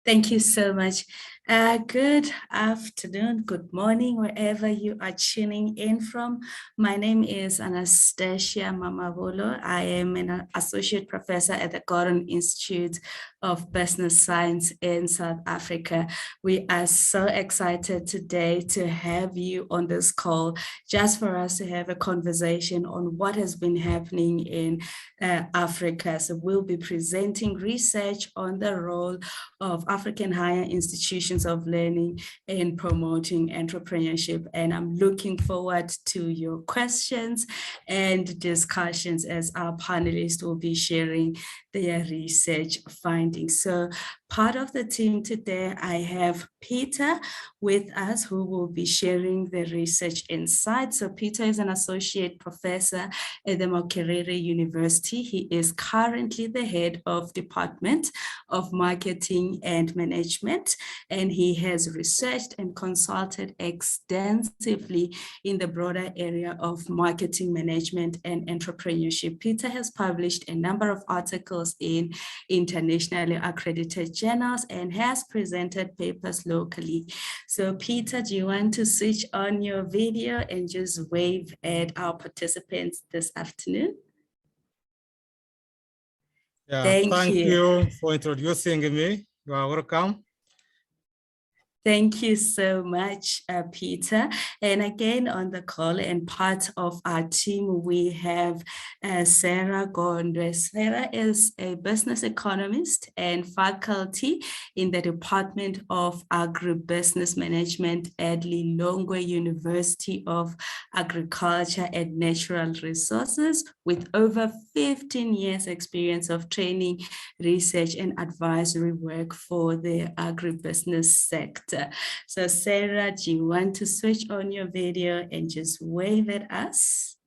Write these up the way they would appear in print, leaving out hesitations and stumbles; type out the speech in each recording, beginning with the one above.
Thank you so much. Good afternoon, good morning, wherever you are tuning in from. My name is Anastasia Mamavolo. I am an associate professor at the Gordon Institute of Business Science in South Africa. We are so excited today to have you on this call, just for us to have a conversation on what has been happening in Africa. So we'll be presenting research on the role of African higher institutions of learning in promoting entrepreneurship. And I'm looking forward to your questions and discussions as our panelists will be sharing their research findings. So part of the team today, I have Peter with us who will be sharing the research insights. So Peter is an associate professor at the Makerere University. He is currently the head of Department of Marketing and Management, and he has researched and consulted extensively in the broader area of marketing management and entrepreneurship. Peter has published a number of articles in internationally accredited journals and has presented papers locally. So Peter, do you want to switch on your video and just wave at our participants this afternoon? Yeah, thank you for introducing me. You are welcome. Thank you so much, Peter. And again, on the call and part of our team, we have Sarah Gondwe. Sarah is a business economist and faculty in the Department of Agribusiness Management at Lilongwe University of Agriculture and Natural Resources, with over 15 years experience of training, research, and advisory work for the agribusiness sector. So Sarah, do you want to switch on your video and just wave at us?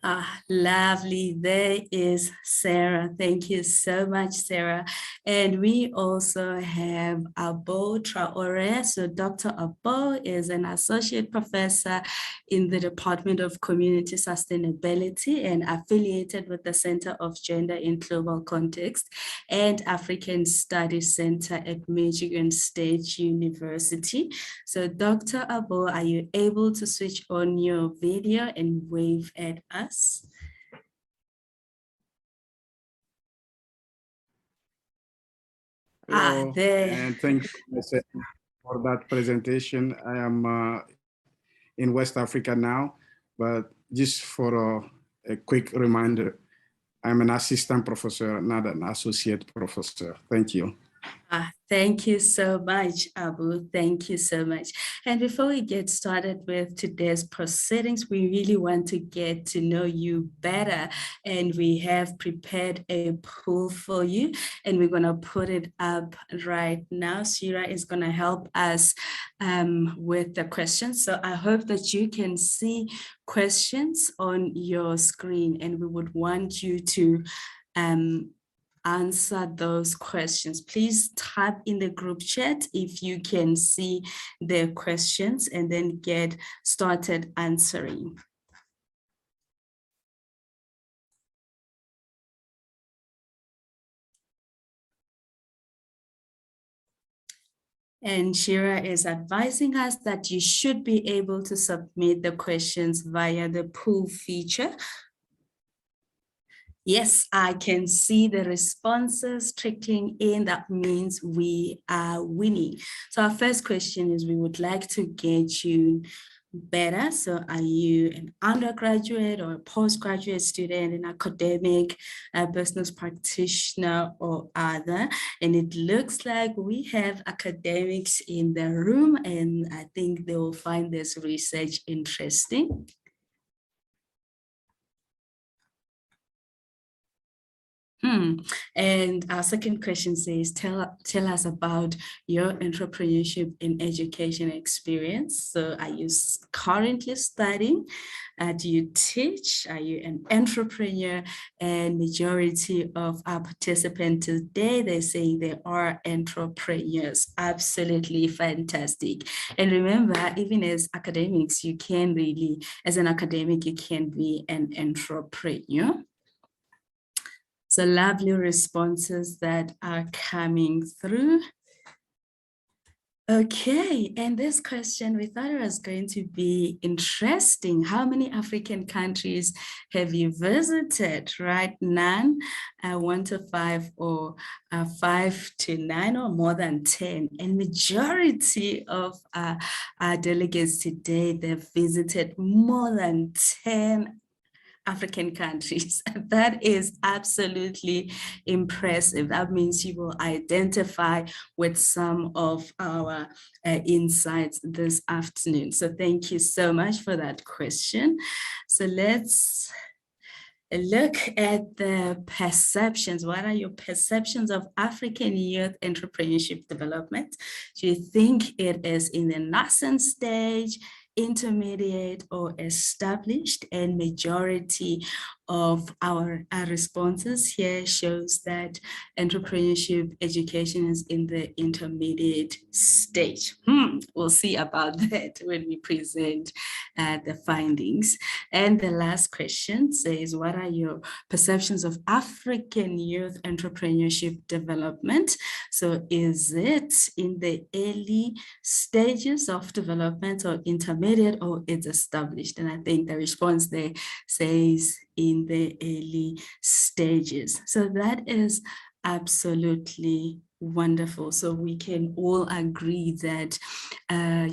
Ah, lovely. There is Sarah. Thank you so much, Sarah. And we also have Abo Traore. So Dr. Abo is an associate professor in the Department of Community Sustainability and affiliated with the Center of Gender in Global Context and African Studies Center at Michigan State University. So Dr. Abo, are you able to switch on your video and wave at us? Hello, and thank you for that presentation. I am in West Africa now, but just for a quick reminder, I'm an assistant professor, not an associate professor. Thank you. Thank you so much, Abu. Thank you so much. And before we get started with today's proceedings, we really want to get to know you better. And we have prepared a poll for you, and we're going to put it up right now. Shira is going to help us with the questions. So I hope that you can see questions on your screen, and we would want you to answer those questions. Please type in the group chat if you can see the questions and then get started answering. And Shira is advising us that you should be able to submit the questions via the poll feature. Yes, I can see the responses trickling in. That means we are winning. So our first question is, we would like to get you better. So are you an undergraduate or a postgraduate student, an academic, a business practitioner or other? And it looks like we have academics in the room, and I think they will find this research interesting. And our second question says, tell us about your entrepreneurship and education experience. So are you currently studying? Do you teach? Are you an entrepreneur? And majority of our participants today, they're saying they are entrepreneurs. Absolutely fantastic. And remember, even as academics, you can really, as an academic, you can be an entrepreneur. So lovely responses that are coming through. Okay, and this question, we thought it was going to be interesting. How many African countries have you visited, right? None, 1 to 5, or 5 to 9, or more than 10. And majority of our delegates today, they've visited more than 10 African countries. That is absolutely impressive. That means you will identify with some of our insights this afternoon. So thank you so much for that question. So let's look at the perceptions. What are your perceptions of African youth entrepreneurship development? Do you think it is in the nascent stage, intermediate, or established? And majority of our responses here shows that entrepreneurship education is in the intermediate stage. We'll see about that when we present the findings. And the last question says, what are your perceptions of African youth entrepreneurship development? So is it in the early stages of development, or intermediate, or it's established? And I think the response there says in the early stages. So that is absolutely wonderful. So we can all agree that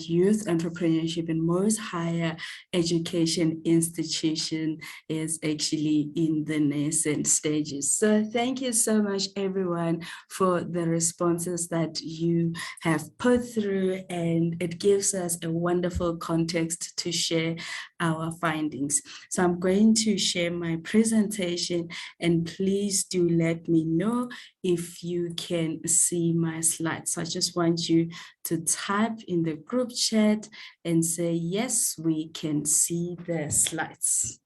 youth entrepreneurship in most higher education institution is actually in the nascent stages. So thank you so much, everyone, for the responses that you have put through, and it gives us a wonderful context to share our findings. So I'm going to share my presentation, and please do let me know if you can see my slides. So I just want you to type in the group chat and say, yes, we can see the slides.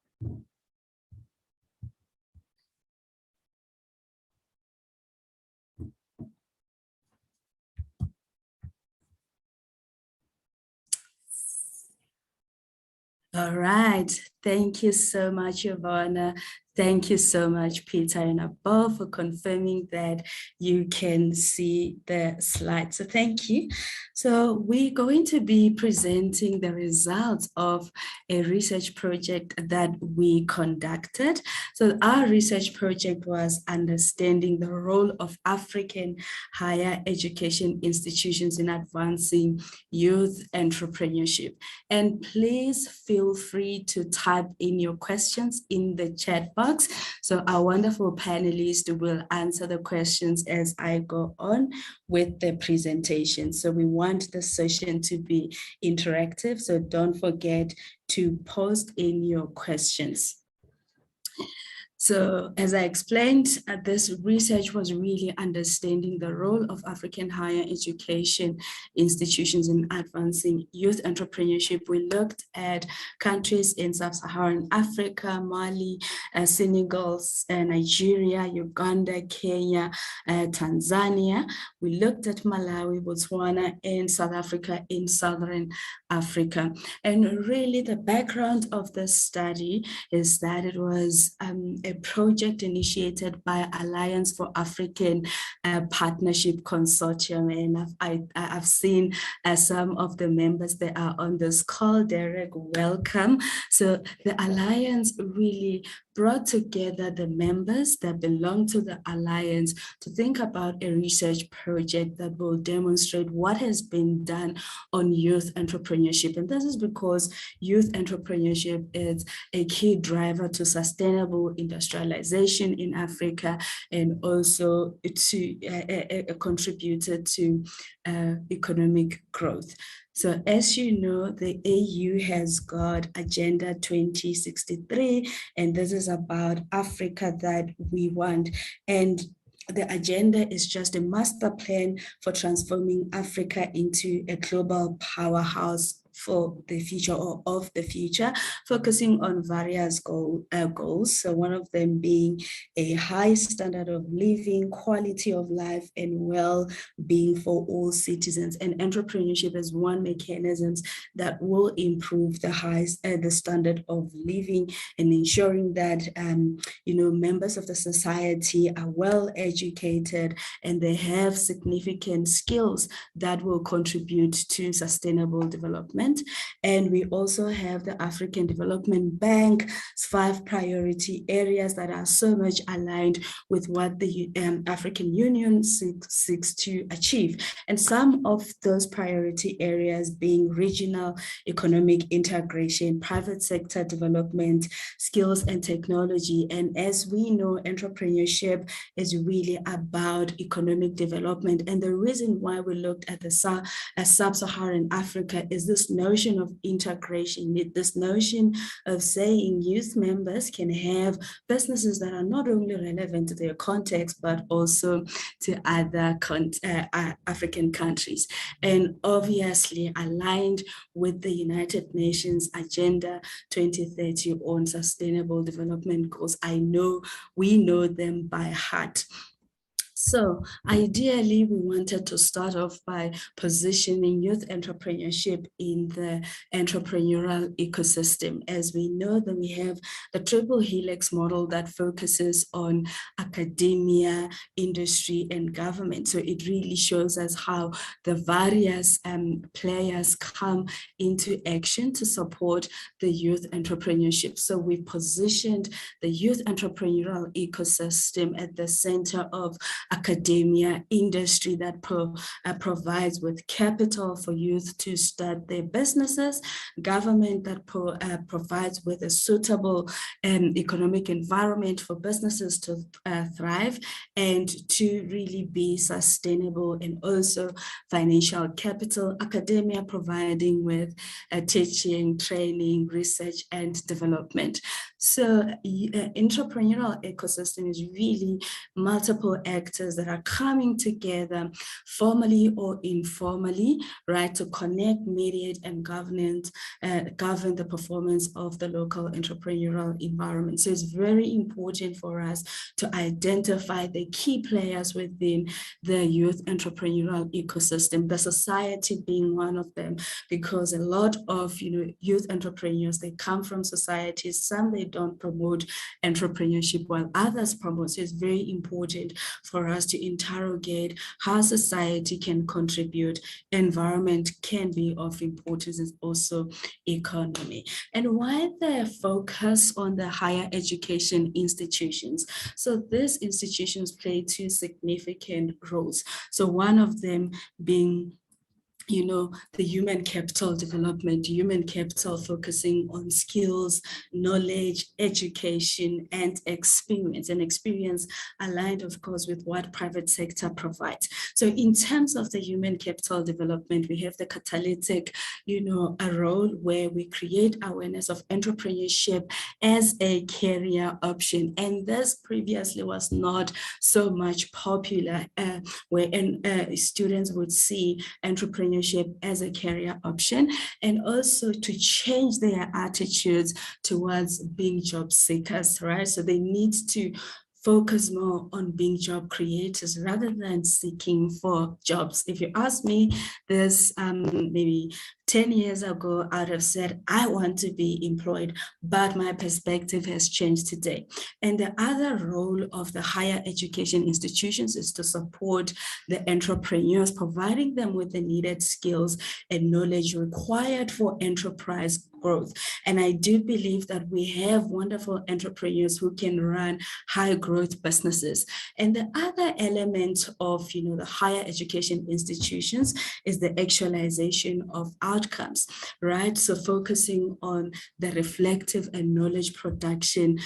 All right, thank you so much, Ivana. Thank you so much, Peter and Abel, for confirming that you can see the slides. So thank you. So we're going to be presenting the results of a research project that we conducted. So our research project was understanding the role of African higher education institutions in advancing youth entrepreneurship. And please feel free to type in your questions in the chat box. So our wonderful panelists will answer the questions as I go on with the presentation. So we want the session to be interactive, so don't forget to post in your questions. So as I explained, this research was really understanding the role of African higher education institutions in advancing youth entrepreneurship. We looked at countries in Sub-Saharan Africa, Mali, Senegal, Nigeria, Uganda, Kenya, Tanzania. We looked at Malawi, Botswana, and South Africa in Southern Africa. And really the background of this study is that it was a project initiated by Alliance for African Partnership Consortium, and I've seen some of the members that are on this call. Derek, welcome. So the Alliance really brought together the members that belong to the Alliance to think about a research project that will demonstrate what has been done on youth entrepreneurship. And this is because youth entrepreneurship is a key driver to sustainable industrialization in Africa, and also to contributor to economic growth. So as you know, the AU has got Agenda 2063, and this is about Africa that we want. And the agenda is just a master plan for transforming Africa into a global powerhouse for the future or of the future, focusing on various goals. So one of them being a high standard of living, quality of life, and well-being for all citizens. And entrepreneurship is one mechanism that will improve the standard of living and ensuring that members of the society are well educated and they have significant skills that will contribute to sustainable development. And we also have the African Development Bank's 5 priority areas that are so much aligned with what the African Union seeks to achieve. And some of those priority areas being regional economic integration, private sector development, skills and technology. And as we know, entrepreneurship is really about economic development. And the reason why we looked at the Sub-Saharan Africa is this notion of integration, this notion of saying youth members can have businesses that are not only relevant to their context, but also to other African countries. And obviously aligned with the United Nations Agenda 2030 on Sustainable Development Goals. We know them by heart. So ideally, we wanted to start off by positioning youth entrepreneurship in the entrepreneurial ecosystem. As we know that we have the triple helix model that focuses on academia, industry, and government. So it really shows us how the various players come into action to support the youth entrepreneurship. So we positioned the youth entrepreneurial ecosystem at the center of academia, industry that provides with capital for youth to start their businesses, government that provides with a suitable economic environment for businesses to thrive and to really be sustainable, and also financial capital, academia providing with teaching, training, research, and development. So entrepreneurial ecosystem is really multiple actors that are coming together formally or informally, right, to connect, mediate, and govern the performance of the local entrepreneurial environment. So it's very important for us to identify the key players within the youth entrepreneurial ecosystem, the society being one of them, because a lot of youth entrepreneurs, they come from societies, some they don't promote entrepreneurship while others promote. So it's very important for us to interrogate how society can contribute, environment can be of importance, and also economy. And why the focus on the higher education institutions? So these institutions play 2 significant roles. So one of them being the human capital development, human capital focusing on skills, knowledge, education, and experience aligned, of course, with what private sector provides. So in terms of the human capital development, we have the catalytic, a role where we create awareness of entrepreneurship as a career option. And this previously was not so much popular, where students would see entrepreneurship as a career option, and also to change their attitudes towards being job seekers, right? So they need to focus more on being job creators rather than seeking for jobs. If you ask me this maybe 10 years ago, I would have said, I want to be employed, but my perspective has changed today. And the other role of the higher education institutions is to support the entrepreneurs, providing them with the needed skills and knowledge required for enterprise growth. And I do believe that we have wonderful entrepreneurs who can run high growth businesses. And the other element of the higher education institutions is the actualization of outcomes, right? So focusing on the reflective and knowledge production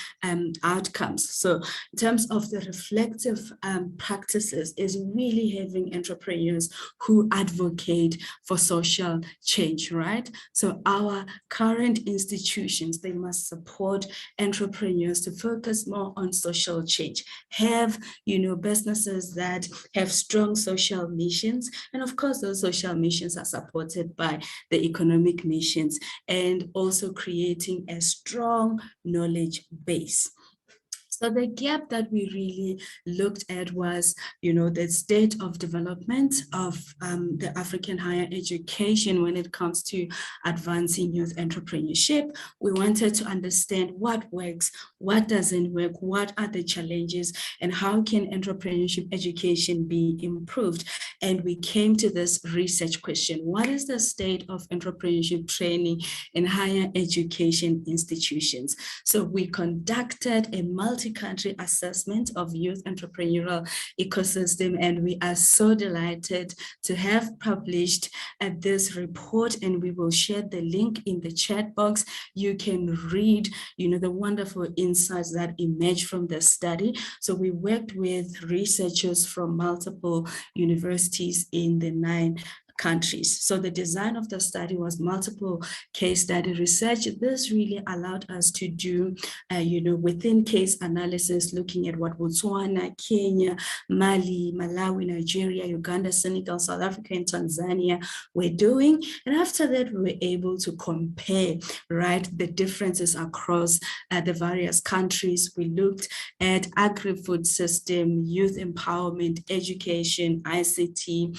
outcomes. So in terms of the reflective practices is really having entrepreneurs who advocate for social change, right? So our current current institutions, they must support entrepreneurs to focus more on social change, have, businesses that have strong social missions. And of course, those social missions are supported by the economic missions, and also creating a strong knowledge base. So the gap that we really looked at was, the state of development of the African higher education when it comes to advancing youth entrepreneurship. We wanted to understand what works, what doesn't work, what are the challenges, and how can entrepreneurship education be improved. And we came to this research question: what is the state of entrepreneurship training in higher education institutions? So we conducted a multi-country assessment of youth entrepreneurial ecosystem, and we are so delighted to have published this report, and we will share the link in the chat box. You can read, the wonderful insights that emerged from the study. So we worked with researchers from multiple universities in the 9 countries. So the design of the study was multiple case study research. This really allowed us to do, within case analysis, looking at what Botswana, Kenya, Mali, Malawi, Nigeria, Uganda, Senegal, South Africa, and Tanzania were doing. And after that, we were able to compare, the differences across the various countries. We looked at agri-food system, youth empowerment, education, ICT,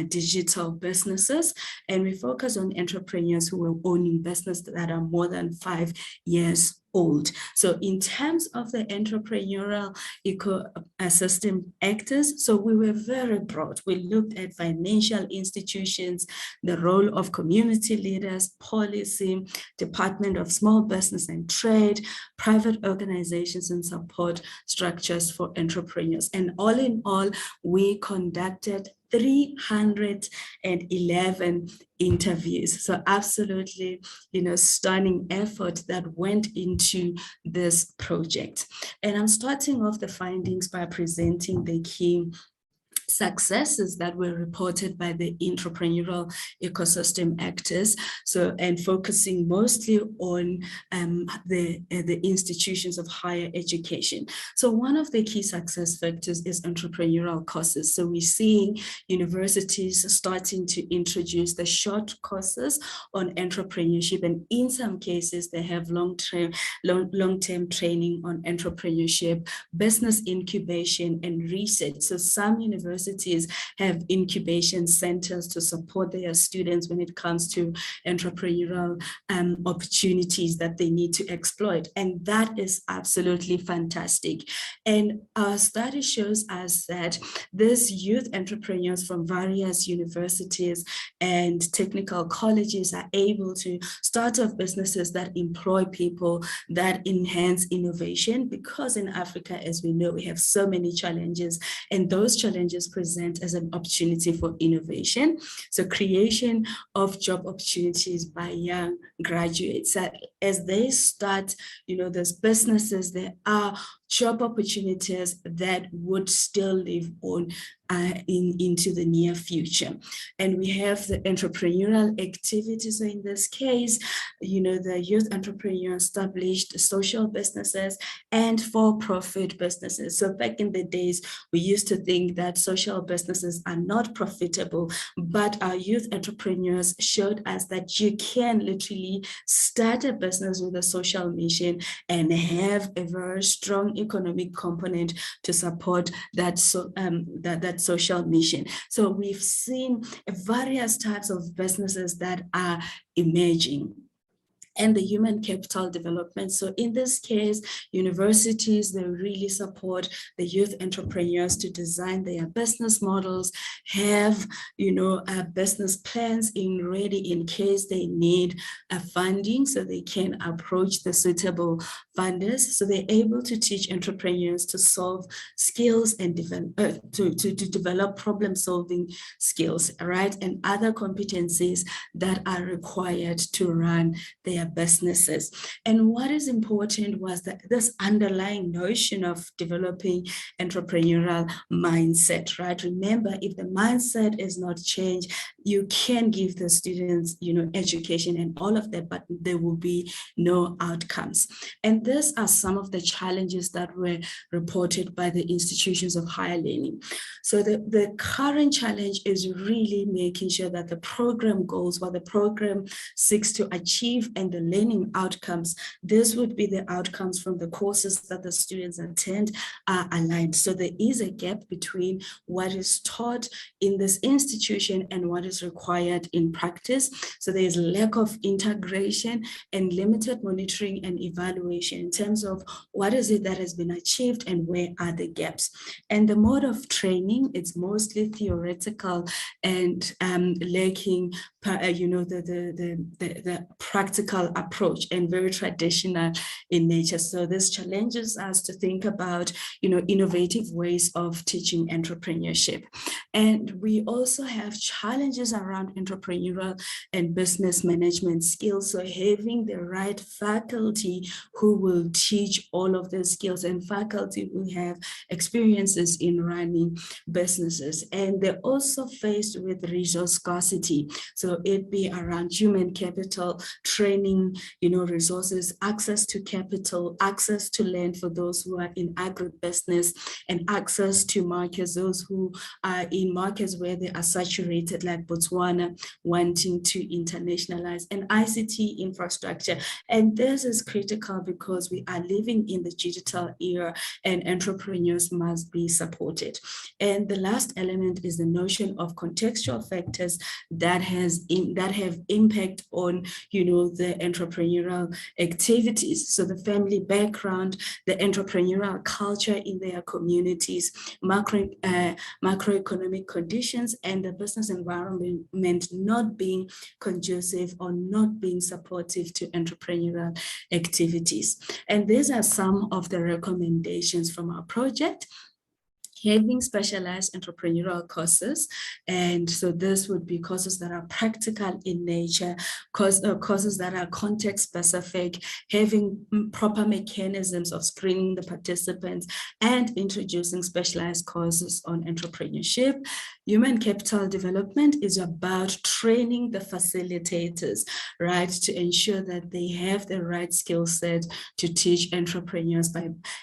and digital businesses. And we focus on entrepreneurs who are owning businesses that are more than 5 years old. So in terms of the entrepreneurial ecosystem actors, so we were very broad. We looked at financial institutions, the role of community leaders, policy, Department of Small Business and Trade, private organizations, and support structures for entrepreneurs. And all in all, we conducted 311 interviews. So absolutely, stunning effort that went into this project. And I'm starting off the findings by presenting the key successes that were reported by the entrepreneurial ecosystem actors. So, and focusing mostly on the institutions of higher education. So one of the key success factors is entrepreneurial courses. So we're seeing universities starting to introduce the short courses on entrepreneurship, and in some cases they have long-term training on entrepreneurship, business incubation, and research. So some universities have incubation centers to support their students when it comes to entrepreneurial opportunities that they need to exploit. And that is absolutely fantastic. And our study shows us that these youth entrepreneurs from various universities and technical colleges are able to start off businesses that employ people, that enhance innovation, because in Africa, as we know, we have so many challenges, and those challenges present as an opportunity for innovation. So creation of job opportunities by young graduates, that as they start, those businesses, there are job opportunities that would still live on into the near future. And we have the entrepreneurial activities. So in this case, the youth entrepreneurs established social businesses and for-profit businesses. So back in the days, we used to think that social businesses are not profitable, but our youth entrepreneurs showed us that you can literally start a business with a social mission and have a very strong economic component to support that social mission. So we've seen various types of businesses that are emerging. And the human capital development. So in this case, universities, they really support the youth entrepreneurs to design their business models, have, business plans ready in case they need funding, so they can approach the suitable funders. So they're able to teach entrepreneurs to solve skills and to develop problem-solving skills, right? And other competencies that are required to run their businesses. And what is important was that this underlying notion of developing entrepreneurial mindset, right? Remember, if the mindset is not changed, you can give the students, education and all of that, but there will be no outcomes. And these are some of the challenges that were reported by the institutions of higher learning. So the current challenge is really making sure that the program goals, what the program seeks to achieve, and the learning outcomes, this would be the outcomes from the courses that the students attend, are aligned. So there is a gap between what is taught in this institution and what is required in practice. So there is lack of integration and limited monitoring and evaluation in terms of what is it that has been achieved and where are the gaps. And the mode of training, it's mostly theoretical and lacking, the practical approach and very traditional in nature. So this challenges us to think about, innovative ways of teaching entrepreneurship. And we also have challenges around entrepreneurial and business management skills. So having the right faculty who will teach all of the skills, and faculty who have experiences in running businesses. And they're also faced with resource scarcity. So it be around human capital, training, resources, access to capital, access to land for those who are in agribusiness, and access to markets, those who are in markets where they are saturated, like Botswana, wanting to internationalize, and ICT infrastructure. And this is critical because we are living in the digital era and entrepreneurs must be supported. And the last element is the notion of contextual factors that have impact on, the entrepreneurial activities. So the family background, the entrepreneurial culture in their communities, macroeconomic conditions, and the business environment not being conducive or not being supportive to entrepreneurial activities. And these are some of the recommendations from our project. Having specialized entrepreneurial courses. And so this would be courses that are practical in nature, courses that are context specific, having proper mechanisms of screening the participants, and introducing specialized courses on entrepreneurship. Human capital development is about training the facilitators, right, to ensure that they have the right skill set to teach entrepreneurs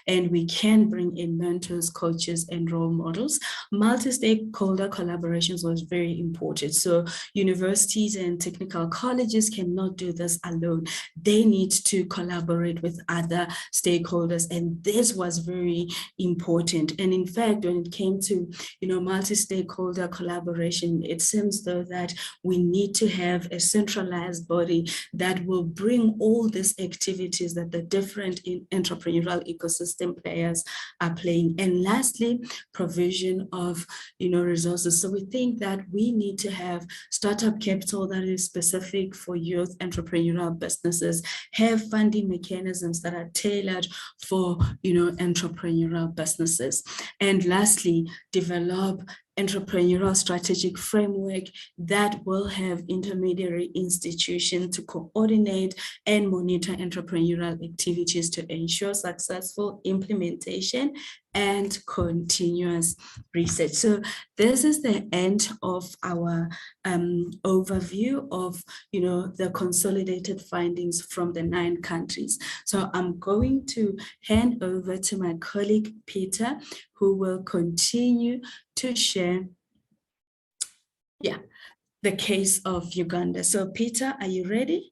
and we can bring in mentors, coaches, and role models. Multi-stakeholder collaborations was very important. So universities and technical colleges cannot do this alone. They need to collaborate with other stakeholders, and this was very important. And in fact, when it came to, multi-stakeholder collaboration, it seems though that we need to have a centralized body that will bring all these activities that the different entrepreneurial ecosystem players are playing. And lastly, provision of, resources. So we think that we need to have startup capital that is specific for youth entrepreneurial businesses, have funding mechanisms that are tailored for, entrepreneurial businesses. And lastly, develop entrepreneurial strategic framework that will have intermediary institutions to coordinate and monitor entrepreneurial activities to ensure successful implementation and continuous research. So this is the end of our overview of, the consolidated findings from the 9 countries. So I'm going to hand over to my colleague, Peter, who will continue to share, the case of Uganda. So Peter, are you ready?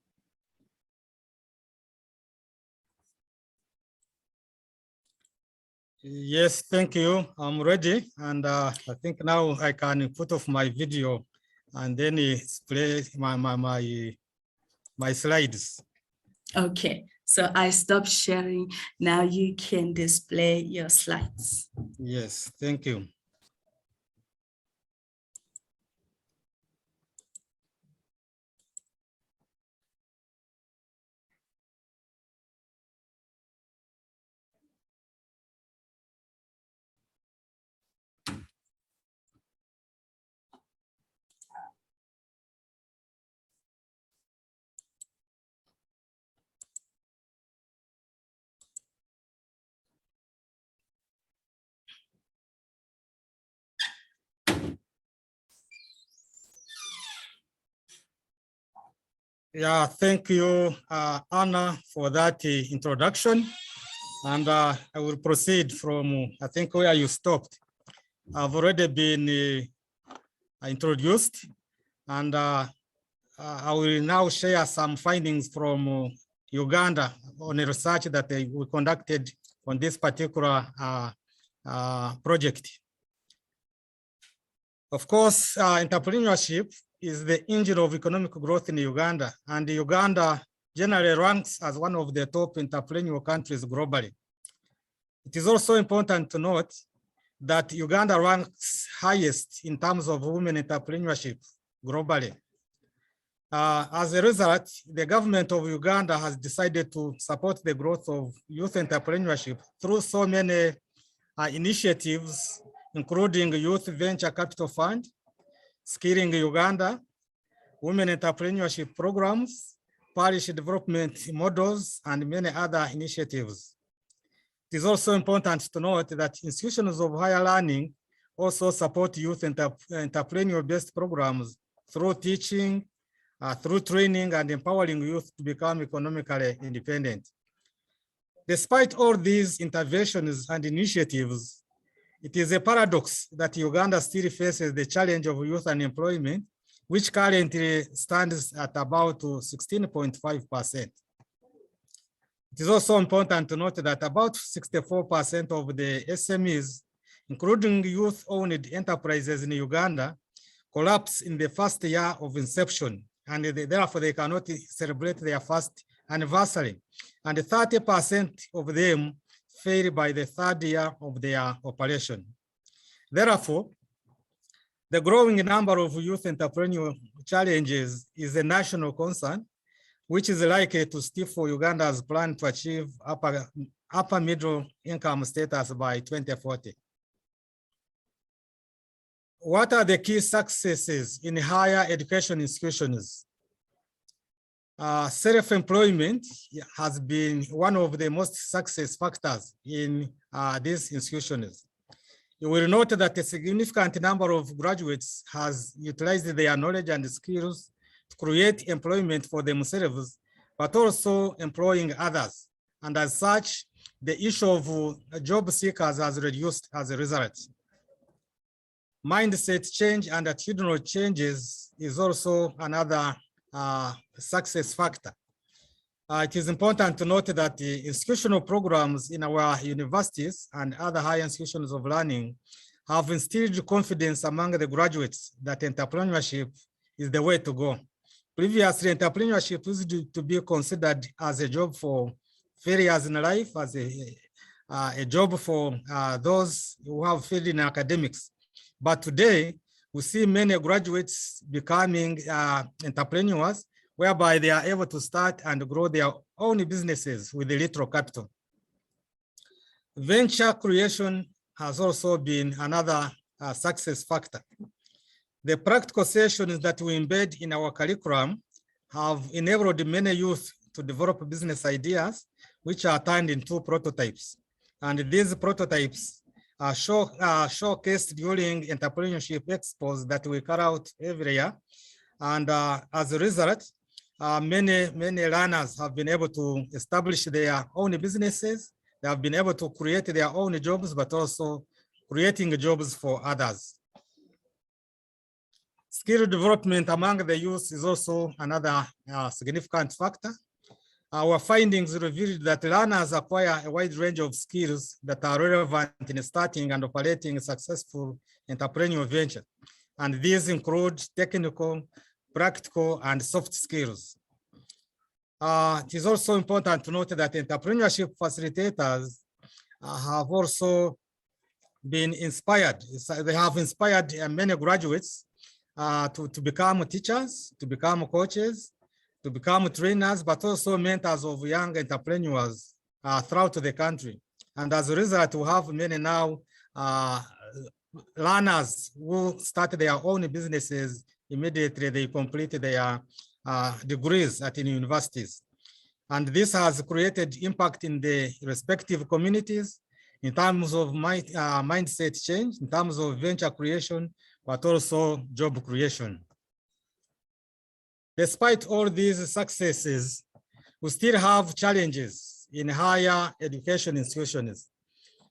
Yes, thank you. I'm ready. And I think now I can put off my video and then display my slides. Okay, so I stopped sharing. Now you can display your slides. Yes, thank you. Yeah, thank you, Anna, for that introduction. And I will proceed from, I think, where you stopped. I've already been introduced, and I will now share some findings from Uganda on a research that we conducted on this particular project. Of course, entrepreneurship is the engine of economic growth in Uganda, and Uganda generally ranks as one of the top entrepreneurial countries globally. It is also important to note that Uganda ranks highest in terms of women entrepreneurship globally. As a result, the government of Uganda has decided to support the growth of youth entrepreneurship through so many initiatives, including Youth Venture Capital Fund, Skilling Uganda, Women Entrepreneurship Programs, Parish Development Models, and many other initiatives. It is also important to note that institutions of higher learning also support youth entrepreneurial-based programs through teaching, through training, and empowering youth to become economically independent. Despite all these interventions and initiatives, it is a paradox that Uganda still faces the challenge of youth unemployment, which currently stands at about 16.5%. It is also important to note that about 64% of the SMEs, including youth-owned enterprises in Uganda, collapse in the first year of inception, and therefore they cannot celebrate their first anniversary. And 30% of them fail by the third year of their operation. Therefore, the growing number of youth entrepreneurial challenges is a national concern, which is likely to stifle Uganda's plan to achieve upper middle income status by 2040. What are the key successes in higher education institutions? Self-employment has been one of the most success factors in these institutions. You will note that a significant number of graduates has utilized their knowledge and skills to create employment for themselves, but also employing others. And as such, the issue of job seekers has reduced as a result. Mindset change and attitudinal changes is also another success factor. It is important to note that the institutional programs in our universities and other higher institutions of learning have instilled confidence among the graduates that entrepreneurship is the way to go. Previously, entrepreneurship used to be considered as a job for failures in life, as a job for those who have failed in academics. But today, we see many graduates becoming entrepreneurs, whereby they are able to start and grow their own businesses with a little capital. Venture creation has also been another success factor. The practical sessions that we embed in our curriculum have enabled many youth to develop business ideas, which are turned into prototypes. And these prototypes are showcased during entrepreneurship expos that we carry out every year. And as a result, many learners have been able to establish their own businesses. They have been able to create their own jobs, but also creating jobs for others. Skill development among the youth is also another significant factor. Our findings revealed that learners acquire a wide range of skills that are relevant in starting and operating a successful entrepreneurial venture. And these include technical, practical, and soft skills. It is also important to note that entrepreneurship facilitators have also been inspired. They have inspired many graduates to become teachers, to become coaches, to become trainers, but also mentors of young entrepreneurs throughout the country. And as a result, we have many now learners who start their own businesses immediately they complete their degrees at universities. And this has created impact in the respective communities in terms of mindset change, in terms of venture creation, but also job creation. Despite all these successes, we still have challenges in higher education institutions,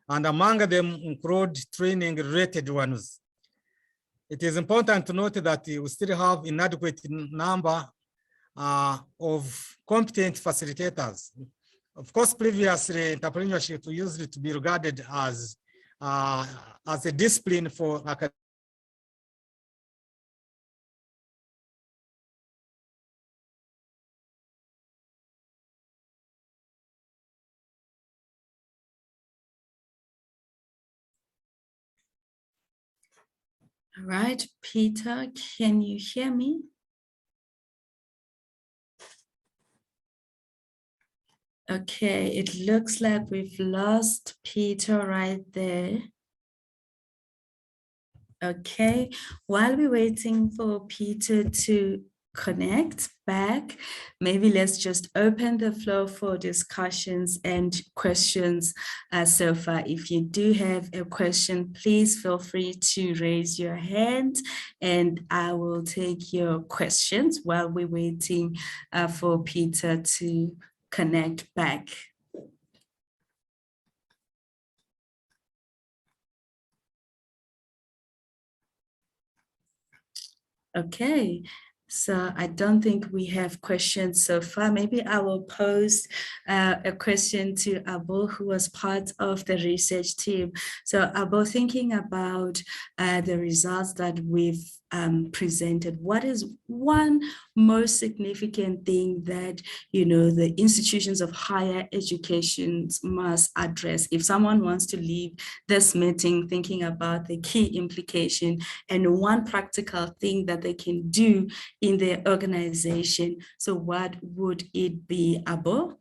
and among them include training-related ones. It is important to note that we still have inadequate number of competent facilitators. Of course, previously, entrepreneurship used to be regarded as a discipline for academic. All right, Peter, can you hear me? Okay, it looks like we've lost Peter right there. Okay, while we're waiting for Peter to connect back, maybe let's just open the floor for discussions and questions so far. If you do have a question, please feel free to raise your hand and I will take your questions while we're waiting for Peter to connect back. Okay, so I don't think we have questions so far. Maybe I will pose a question to Abo, who was part of the research team. So Abo, thinking about the results that we've presented, what is one most significant thing that, you know, the institutions of higher education must address? If someone wants to leave this meeting thinking about the key implication and one practical thing that they can do in their organization, so what would it be, Abo?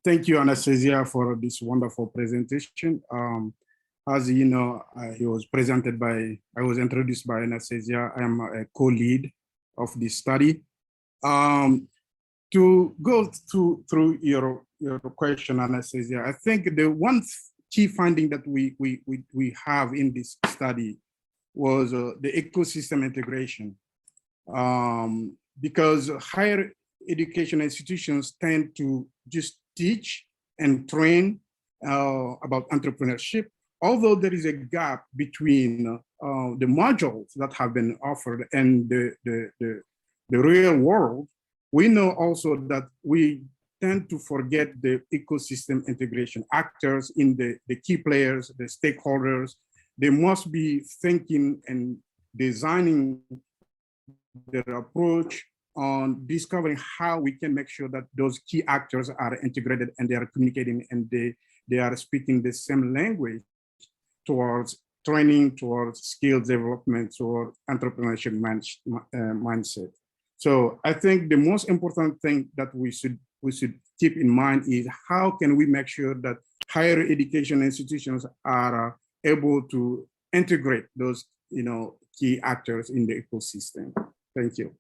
Thank you, Anastasia, for this wonderful presentation. As you know, I was introduced by Anastasia. I am a co-lead of this study. To go through your question, Anastasia, I think the one key finding that we have in this study was the ecosystem integration. Because higher education institutions tend to just teach and train about entrepreneurship, although there is a gap between the modules that have been offered and the real world. We know also that we tend to forget the ecosystem integration actors in the key players, the stakeholders. They must be thinking and designing their approach on discovering how we can make sure that those key actors are integrated and they are communicating and they are speaking the same language towards training, towards skill development, or entrepreneurship mindset. So I think the most important thing that we should keep in mind is how can we make sure that higher education institutions are able to integrate those, key actors in the ecosystem. Thank you.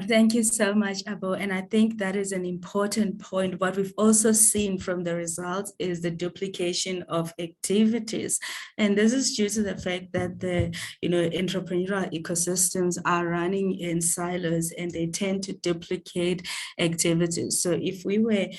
Thank you so much, Abo. And I think that is an important point. What we've also seen from the results is the duplication of activities. And this is due to the fact that the entrepreneurial ecosystems are running in silos and they tend to duplicate activities. So if we were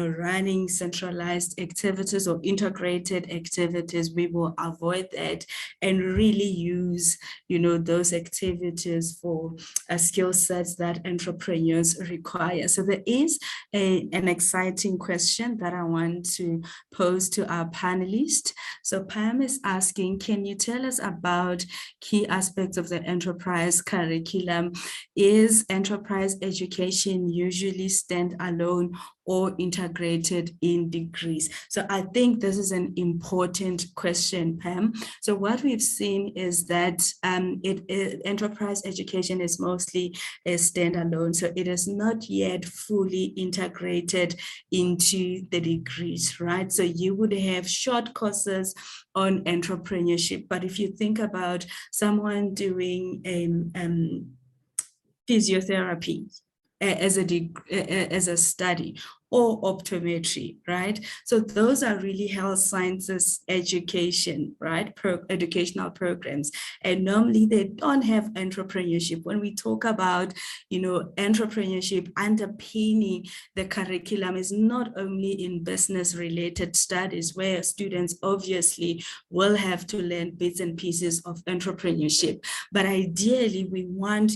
running centralized activities or integrated activities, we will avoid that and really use those activities for skill sets that entrepreneurs require. So there is an exciting question that I want to pose to our panelists. So Pam is asking, can you tell us about key aspects of the enterprise curriculum? Is enterprise education usually standalone or integrated in degrees? So I think this is an important question, Pam. So what we've seen is that enterprise education is mostly a standalone. So it is not yet fully integrated into the degrees, right? So you would have short courses on entrepreneurship. But if you think about someone doing physiotherapy as a study, or optometry, right? So those are really health sciences education, right? Educational programs. And normally they don't have entrepreneurship. When we talk about, entrepreneurship underpinning the curriculum is not only in business related studies where students obviously will have to learn bits and pieces of entrepreneurship, but ideally we want,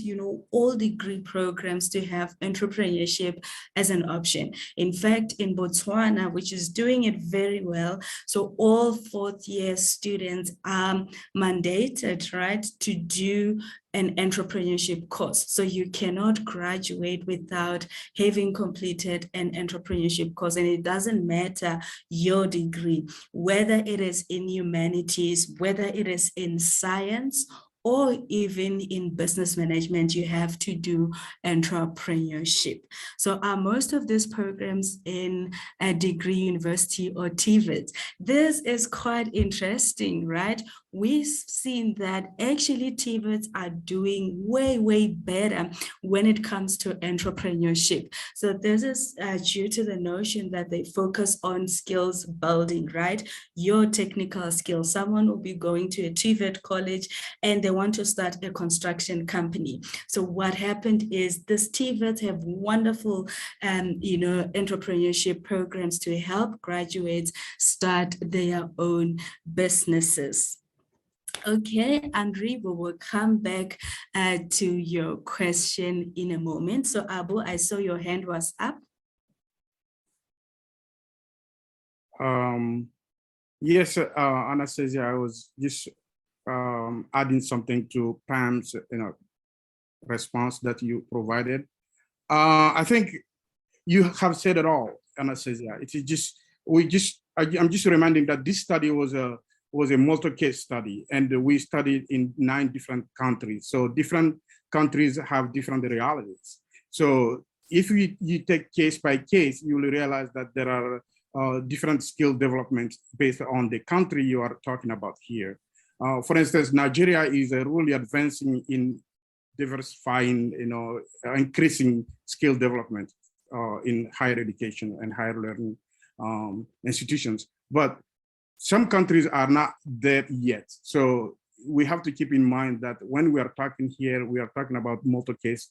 all degree programs to have entrepreneurship as an option. In fact, in Botswana, which is doing it very well, so all fourth year students are mandated, right, to do an entrepreneurship course. So you cannot graduate without having completed an entrepreneurship course. And it doesn't matter your degree, whether it is in humanities, whether it is in science, or even in business management, you have to do entrepreneurship. So are most of these programs in a degree university or TVET? This is quite interesting, right? We've seen that actually TVETs are doing way, way better when it comes to entrepreneurship. So this is due to the notion that they focus on skills building, right? Your technical skills. Someone will be going to a TVET college and they want to start a construction company. So what happened is this TVETs have wonderful, entrepreneurship programs to help graduates start their own businesses. Okay, Andre, we will come back to your question in a moment. So Abu, I saw your hand was up. Yes, Anastasia, I was just adding something to Pam's response that you provided. I think you have said it all, Anastasia. It is just I'm just reminding that this study was a multi-case study, and we studied in 9 different countries. So different countries have different realities. So if you take case by case, you will realize that there are different skill developments based on the country you are talking about here. For instance, Nigeria is really advancing in diversifying, increasing skill development in higher education and higher learning institutions. But some countries are not there yet. So we have to keep in mind that when we are talking here, we are talking about a multi-case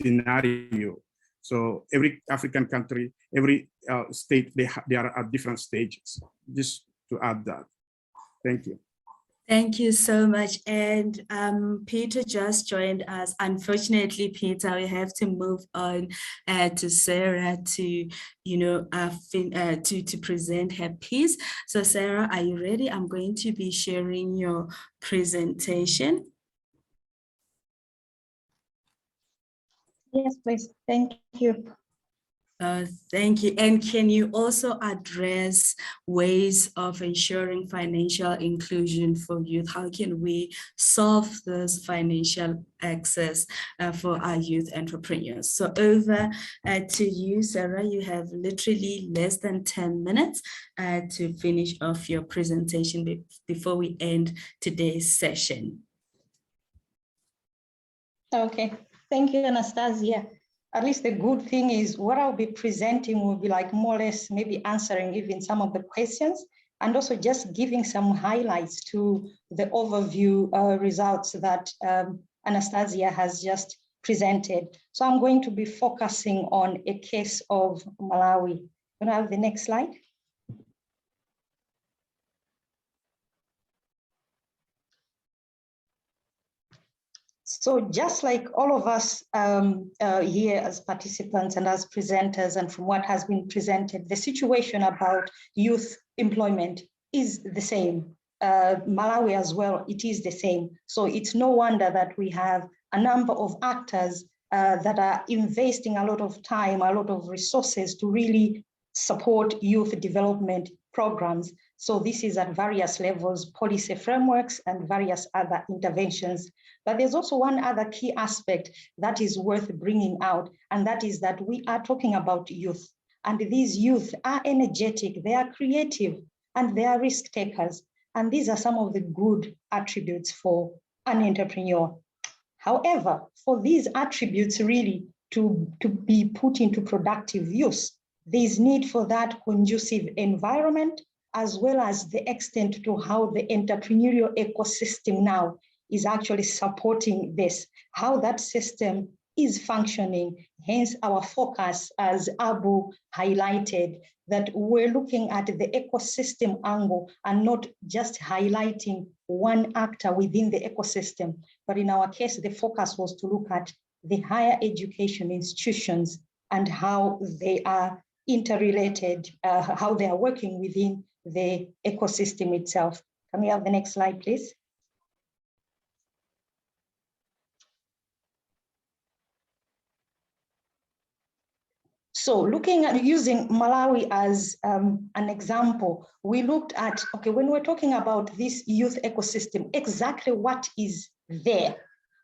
scenario. So every African country, every state, they are at different stages. Just to add that. Thank you. Thank you so much. And Peter just joined us. Unfortunately, Peter, we have to move on to Sarah to, to present her piece. So Sarah, are you ready? I'm going to be sharing your presentation. Yes, please. Thank you. Thank you. And can you also address ways of ensuring financial inclusion for youth? How can we solve this financial access for our youth entrepreneurs? So over to you, Sarah. You have literally less than 10 minutes to finish off your presentation before we end today's session. Okay. Thank you, Anastasia. At least the good thing is what I'll be presenting will be like more or less maybe answering even some of the questions and also just giving some highlights to the overview results that Anastasia has just presented. So I'm going to be focusing on a case of Malawi. Can I have the next slide? So just like all of us here as participants and as presenters, and from what has been presented, the situation about youth employment is the same. Malawi as well, it is the same. So it's no wonder that we have a number of actors that are investing a lot of time, a lot of resources to really support youth development programs. So this is at various levels, policy frameworks and various other interventions. But there's also one other key aspect that is worth bringing out, and that is that we are talking about youth. And these youth are energetic, they are creative, and they are risk takers. And these are some of the good attributes for an entrepreneur. However, for these attributes really to be put into productive use. There is need for that conducive environment, as well as the extent to how the entrepreneurial ecosystem now is actually supporting this, how that system is functioning. Hence our focus, as Abu highlighted, that we're looking at the ecosystem angle and not just highlighting one actor within the ecosystem. But in our case, the focus was to look at the higher education institutions and how they are interrelated, how they are working within the ecosystem itself. Can we have the next slide, please? So looking at using Malawi as an example, we looked at, okay, when we're talking about this youth ecosystem, exactly what is there?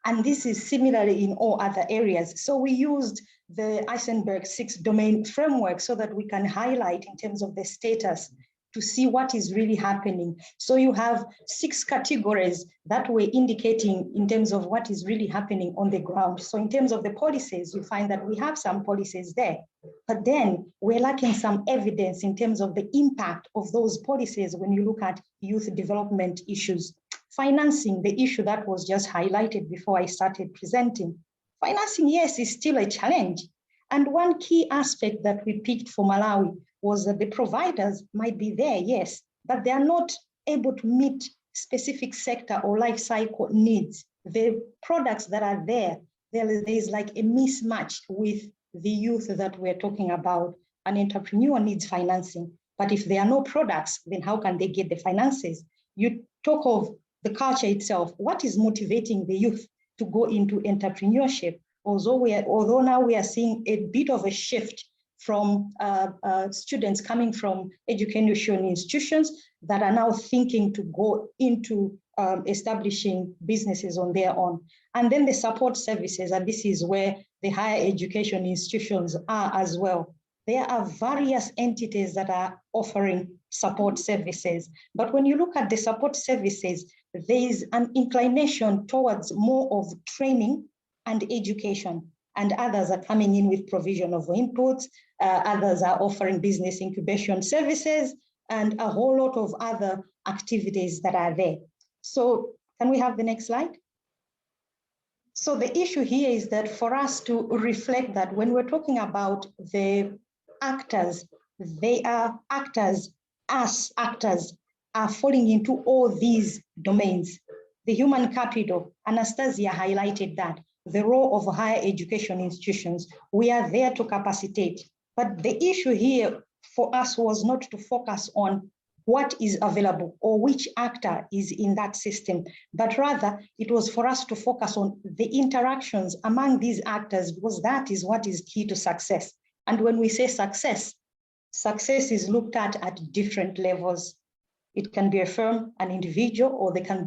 And this is similarly in all other areas. So we used the Eisenberg 6-domain framework so that we can highlight in terms of the status to see what is really happening. So you have 6 categories that we're indicating in terms of what is really happening on the ground. So in terms of the policies, you find that we have some policies there, but then we're lacking some evidence in terms of the impact of those policies when you look at youth development issues. Financing, the issue that was just highlighted before I started presenting. Financing, yes, is still a challenge. And one key aspect that we picked for Malawi was that the providers might be there, yes, but they are not able to meet specific sector or life cycle needs. The products that are there is like a mismatch with the youth that we're talking about. An entrepreneur needs financing, but if there are no products, then how can they get the finances? You talk of the culture itself. What is motivating the youth to go into entrepreneurship? Although now we are seeing a bit of a shift from students coming from educational institutions that are now thinking to go into establishing businesses on their own. And then the support services, and this is where the higher education institutions are as well. There are various entities that are offering support services. But when you look at the support services, there is an inclination towards more of training and education, and others are coming in with provision of inputs, others are offering business incubation services, and a whole lot of other activities that are there. So can we have the next slide? So the issue here is that for us to reflect that when we're talking about the actors, they are actors, us actors are falling into all these domains. The human capital, Anastasia highlighted that, the role of higher education institutions, we are there to capacitate. But the issue here for us was not to focus on what is available or which actor is in that system, but rather it was for us to focus on the interactions among these actors, because that is what is key to success. And when we say success, success is looked at different levels. It can be a firm, an individual, or it can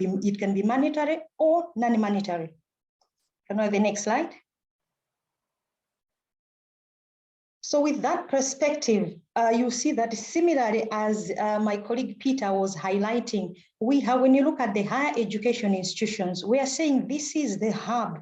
be monetary or non-monetary. Can I have the next slide? So with that perspective, you see that similarly as my colleague Peter was highlighting, when you look at the higher education institutions, we are saying this is the hub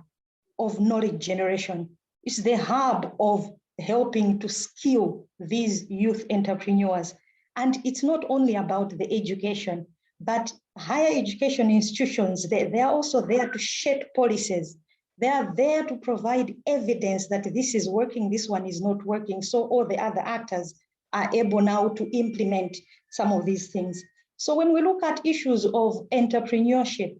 of knowledge generation. It's the hub of helping to skill these youth entrepreneurs. And it's not only about the education, but higher education institutions, they are also there to shape policies. They are there to provide evidence that this is working, this one is not working. So all the other actors are able now to implement some of these things. So when we look at issues of entrepreneurship,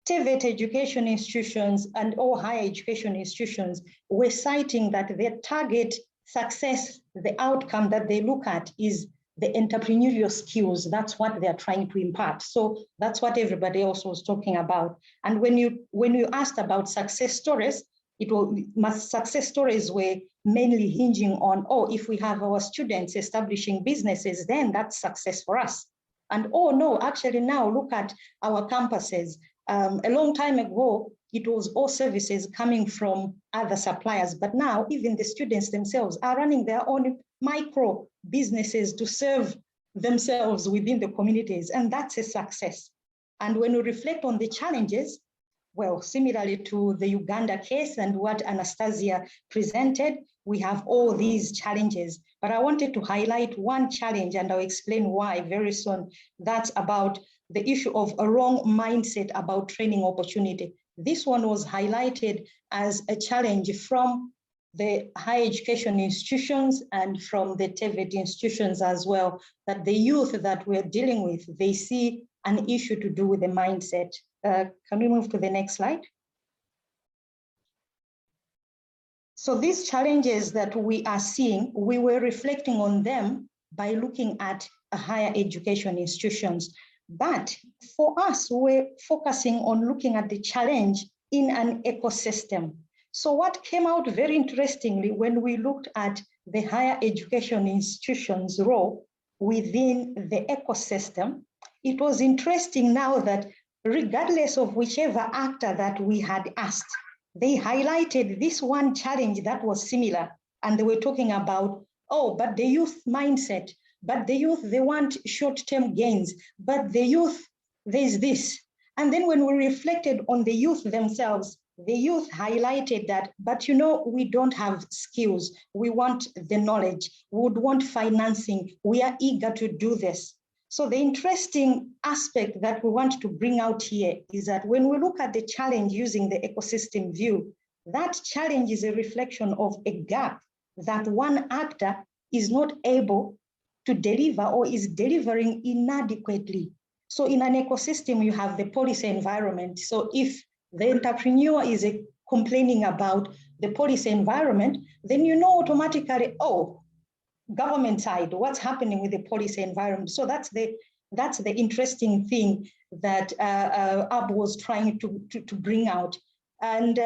TVET education institutions and all higher education institutions were citing that their target success, the outcome that they look at is the entrepreneurial skills. That's what they're trying to impart. So that's what everybody else was talking about. And when you asked about success stories, success stories were mainly hinging on, if we have our students establishing businesses, then that's success for us. And no, actually now look at our campuses. A long time ago, it was all services coming from other suppliers, but now even the students themselves are running their own micro businesses to serve themselves within the communities, and that's a success. And when we reflect on the challenges, well, similarly to the Uganda case and what Anastasia presented, we have all these challenges. But I wanted to highlight one challenge, and I'll explain why very soon. That's about the issue of a wrong mindset about training opportunity. This one was highlighted as a challenge from the higher education institutions and from the TVET institutions as well, that the youth that we're dealing with, they see an issue to do with the mindset. Can we move to the next slide? So these challenges that we are seeing, we were reflecting on them by looking at higher education institutions. But for us, we're focusing on looking at the challenge in an ecosystem. So what came out very interestingly when we looked at the higher education institutions' role within the ecosystem, it was interesting now that regardless of whichever actor that we had asked, they highlighted this one challenge that was similar. And they were talking about, oh, but the youth mindset, but the youth, they want short-term gains, but the youth, there's this. And then when we reflected on the youth themselves, the youth highlighted that, but you know, we don't have skills. We want the knowledge. We would want financing. We are eager to do this. So the interesting aspect that we want to bring out here is that when we look at the challenge using the ecosystem view, that challenge is a reflection of a gap that one actor is not able to deliver or is delivering inadequately. So in an ecosystem, you have the policy environment. So if the entrepreneur is complaining about the policy environment, then you know automatically, oh, government side, what's happening with the policy environment. So that's the interesting thing that Ab was trying to bring out. And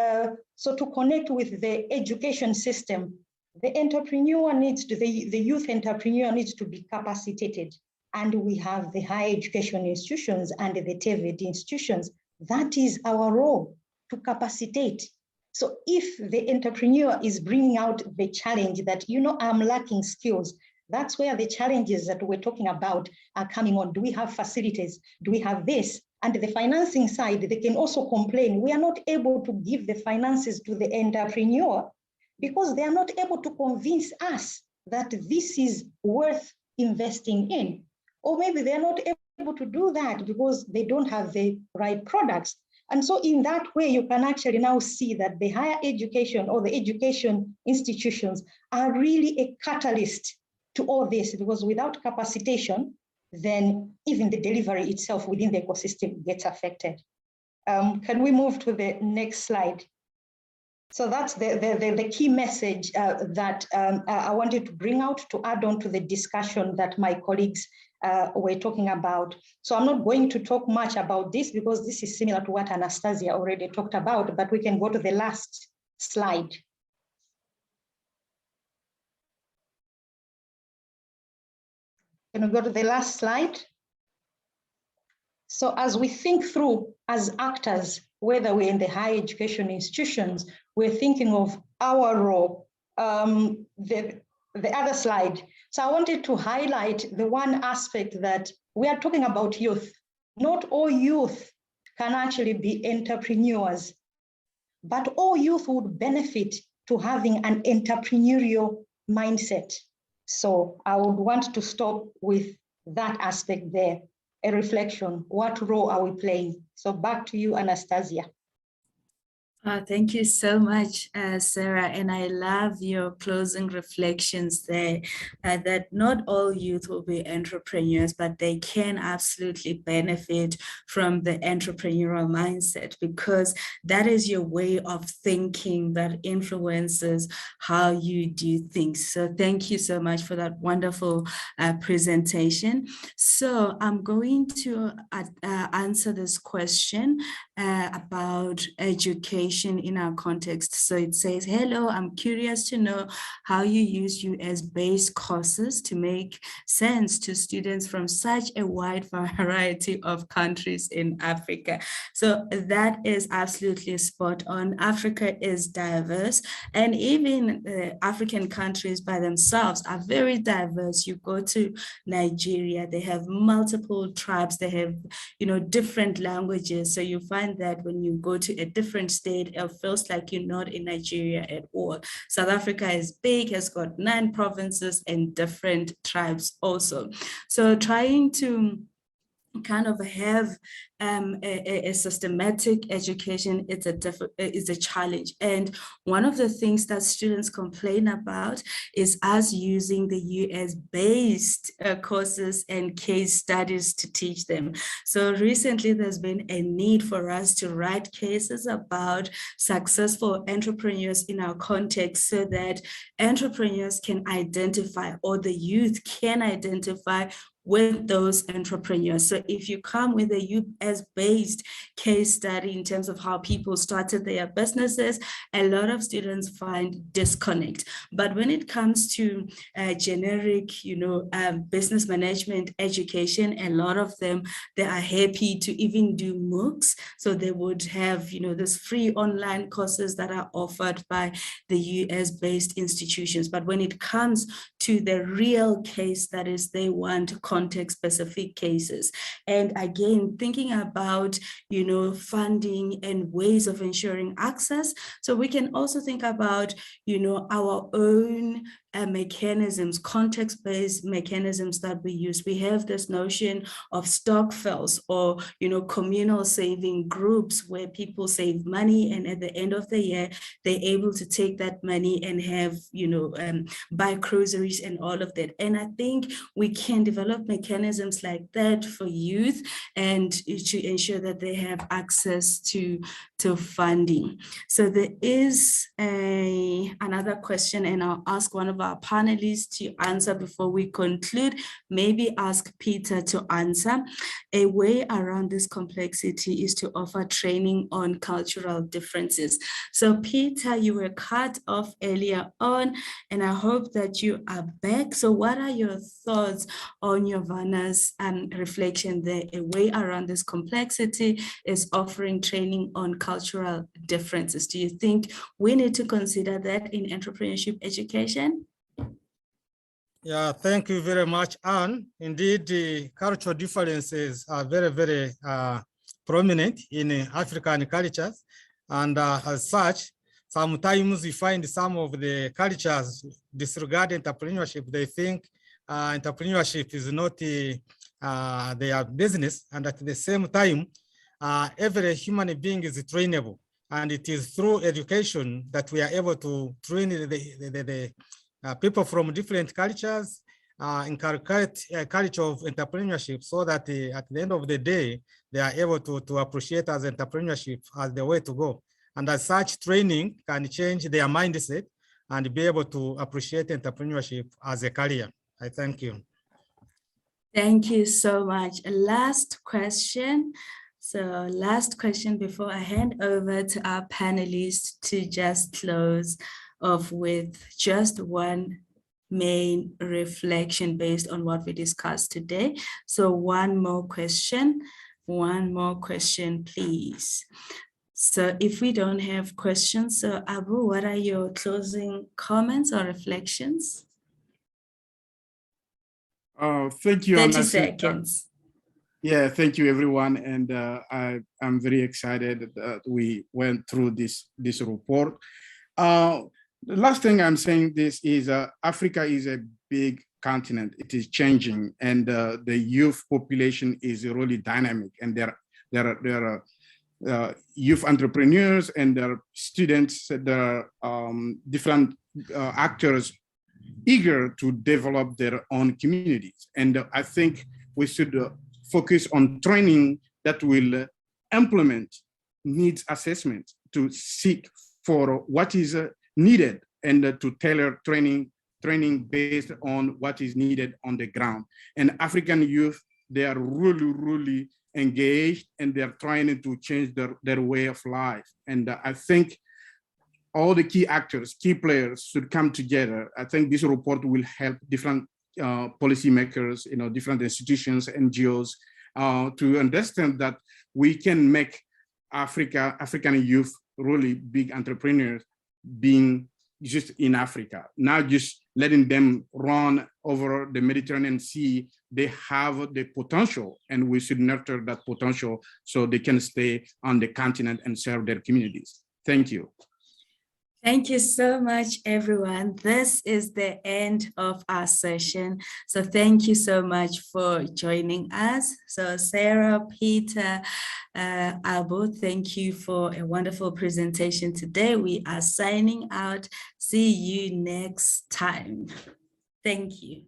so to connect with the education system, the entrepreneur needs to, the youth entrepreneur needs to be capacitated. And we have the higher education institutions and the TVET institutions. That is our role, to capacitate. So if the entrepreneur is bringing out the challenge that, you know, I'm lacking skills, that's where the challenges that we're talking about are coming on. Do we have facilities? Do we have this? And the financing side, they can also complain, we are not able to give the finances to the entrepreneur because they are not able to convince us that this is worth investing in. Or maybe they're not able to do that because they don't have the right products. And so in that way, you can actually now see that the higher education or the education institutions are really a catalyst to all this, because without capacitation, then even the delivery itself within the ecosystem gets affected. Can we move to the next slide? So that's the key message that I wanted to bring out to add on to the discussion that my colleagues were talking about. So I'm not going to talk much about this because this is similar to what Anastasia already talked about, but we can go to the last slide. Can we go to the last slide? So as we think through as actors, whether we're in the higher education institutions, we're thinking of our role. The other slide. So I wanted to highlight the one aspect that we are talking about youth. Not all youth can actually be entrepreneurs, but all youth would benefit to having an entrepreneurial mindset. So I would want to stop with that aspect there, a reflection. What role are we playing? So back to you, Anastasia. Thank you so much, Sarah. And I love your closing reflections there, that not all youth will be entrepreneurs, but they can absolutely benefit from the entrepreneurial mindset, because that is your way of thinking that influences how you do things. So thank you so much for that wonderful presentation. So I'm going to answer this question about education notion in our context. So it says, hello, I'm curious to know how you use US-based courses to make sense to students from such a wide variety of countries in Africa. So that is absolutely spot on. Africa is diverse, and even African countries by themselves are very diverse. You go to Nigeria, they have multiple tribes, they have, different languages. So you find that when you go to a different state, it feels like you're not in Nigeria at all. South Africa is big, has got 9 provinces and different tribes also. So trying to kind of have a systematic education, is a challenge. And one of the things that students complain about is us using the US-based courses and case studies to teach them. So recently there's been a need for us to write cases about successful entrepreneurs in our context, so that entrepreneurs can identify, or the youth can identify with those entrepreneurs. So if you come with a US-based case study in terms of how people started their businesses, a lot of students find disconnect. But when it comes to generic, business management education, a lot of them, they are happy to even do MOOCs. So they would have, this free online courses that are offered by the US-based institutions. But when it comes to the real case studies, they want context-specific cases. And again, thinking about, funding and ways of ensuring access. So we can also think about, our own mechanisms, context-based mechanisms that we use. We have this notion of stokvels, or communal saving groups, where people save money, and at the end of the year they're able to take that money and have buy groceries and all of that. And I think we can develop mechanisms like that for youth, and to ensure that they have access to funding. So there is another question, and I'll ask one of our panelists to answer before we conclude. Maybe ask Peter to answer. A way around this complexity is to offer training on cultural differences. So Peter, you were cut off earlier on, and I hope that you are back. So what are your thoughts on Giovanna's reflection there? A way around this complexity is offering training on cultural differences. Do you think we need to consider that in entrepreneurship education? Yeah, thank you very much, Anne. Indeed, the cultural differences are very, very prominent in African cultures. And as such, sometimes we find some of the cultures disregard entrepreneurship. They think entrepreneurship is not their business. And at the same time, every human being is trainable. And it is through education that we are able to train the people from different cultures, inculcate a culture of entrepreneurship, so that at the end of the day, they are able to appreciate as entrepreneurship as the way to go. And as such, training can change their mindset and be able to appreciate entrepreneurship as a career. I thank you. Thank you so much. Last question. So last question before I hand over to our panelists to just close off with just one main reflection based on what we discussed today. So one more question, please. So if we don't have questions, so Abu, what are your closing comments or reflections? Thank you. 30 seconds. Yeah, thank you, everyone. And I'm very excited that we went through this report. The last thing I'm saying this is Africa is a big continent. It is changing, and the youth population is really dynamic. And there are youth entrepreneurs, and there are students, there are different actors eager to develop their own communities. And I think we should focus on training that will implement needs assessment to seek for what is needed, and to tailor training based on what is needed on the ground. And African youth, they are really engaged, and they're trying to change their way of life. And I think all the key actors, key players should come together. I think this report will help different policymakers, different institutions, NGOs, to understand that we can make African youth really big entrepreneurs being just in Africa, not just letting them run over the Mediterranean Sea. They have the potential, and we should nurture that potential so they can stay on the continent and serve their communities. Thank you. Thank you so much, everyone. This is the end of our session. So thank you so much for joining us. So Sarah, Peter, Abu, thank you for a wonderful presentation today. We are signing out. See you next time. Thank you.